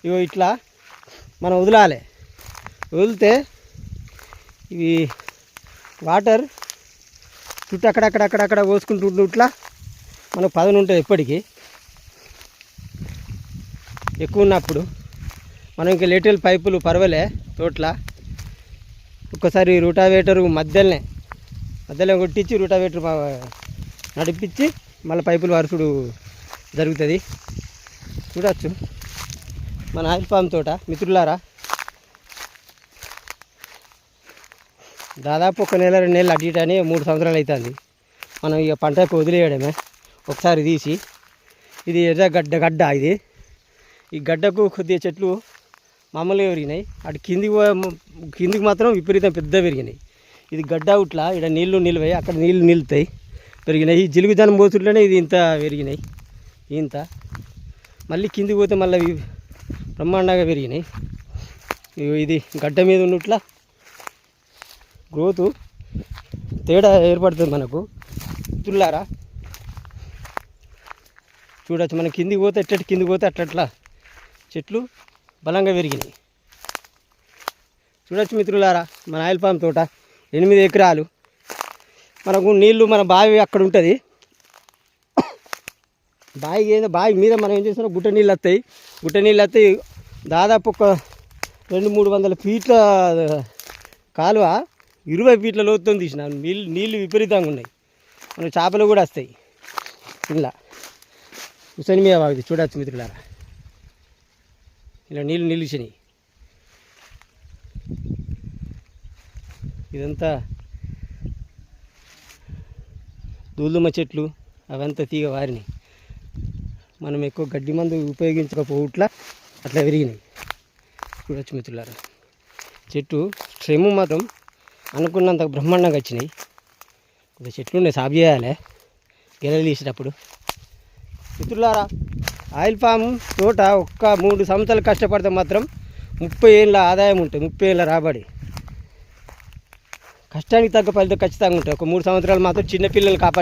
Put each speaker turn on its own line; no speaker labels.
ఇగో ఇట్లా మనం వదిలాలి. వదిలితే ఇవి వాటర్ చుట్టూ అక్కడక్కడ పోసుకుంటుంటే ఇట్లా మనకు పదను ఉంటుంది. ఎప్పటికీ ఎక్కువ ఉన్నప్పుడు మనం ఇంకా లేటెల్ పైపులు పర్వాలే తోట్ల ఒక్కసారి రూటావేటర్ మధ్యలో కొట్టించి రూటావేటర్ నడిపించి మళ్ళీ పైపులు వరుసుడు జరుగుతుంది. చూడవచ్చు మన ఆయిల్ పామ్ తోట మిత్రులారా. దాదాపు 1 నెల 2 నెలలు అటు ఇటు అని 3 సంవత్సరాలు అవుతుంది. మనం ఇక పంటకు వదిలేయడమే ఒకసారి తీసి. ఇది ఎర్ర గడ్డ ఇది. ఈ గడ్డకు కొద్దిగా చెట్లు మామూలుగా పెరిగినాయి. అటు కిందికి మాత్రం విపరీతం పెద్ద పెరిగినాయి. ఇది గడ్డ ఉట్లా ఇక్కడ నీళ్లు నిలివాయి, అక్కడ నీళ్లు నిలుతాయి పెరిగినాయి. ఈ జిలుగు జనం పోతుంటేనే ఇది ఇంత పెరిగినాయి. ఇంత మళ్ళీ కిందికి పోతే మళ్ళీ బ్రహ్మాండంగా పెరిగినాయి. ఇది గడ్డ మీద ఉన్నట్లా గ్రోతు తేడా ఏర్పడుతుంది మనకు. తుల్లారా చూడవచ్చు. మనం కిందికి పోతే అట్లా చెట్లు బలంగా పెరిగినాయి. చూడవచ్చు మిత్రులారా, మన ఆయిల్ పామ్ తోట 8 ఎకరాలు. మనకు నీళ్ళు మన బావి అక్కడ ఉంటుంది. బావి మీద మనం ఏం చేస్తున్నాం, గుట్ట నీళ్ళు వస్తాయి. దాదాపు ఒక 200-300 ఫీట్ల కాలువ 20 ఫీట్ల లోతుతో తీసిన నీళ్ళు విపరీతంగా ఉన్నాయి. మనకు చేపలు కూడా వస్తాయి. ఇలా హుసేన్ మియా బావి చూడవచ్చు మిత్రులారా. ఇలా నీళ్ళు నిలిచినాయి. ఇదంతా దూల్దుమ్మ చెట్లు అవంతా తీగ వారినాయి. మనం ఎక్కువ గడ్డి మందు ఉపయోగించకపోవట్లా అట్లా విరిగినాయి. చూడవచ్చు మిత్రులారా, చెట్టు స్ట్రెమ్ మాత్రం అనుకున్నంత బ్రహ్మాండంగా వచ్చినాయి. కొద్దిగా చెట్లు ఉన్నాయి, సాగు చేయాలి గెలలు తీసేటప్పుడు. మిత్రులారా, ఆయిల్ పామ్ తోట ఒక్క 3 సంవత్సరాలు కష్టపడితే మాత్రం 30 ఏళ్ళ ఆదాయం ఉంటుంది, 30 ఏళ్ళ రాబడి. కష్టానికి తగ్గ ఫలితం ఖచ్చితంగా ఉంటుంది. ఒక 3 సంవత్సరాలు మాత్రం చిన్నపిల్లలు కాపాడిన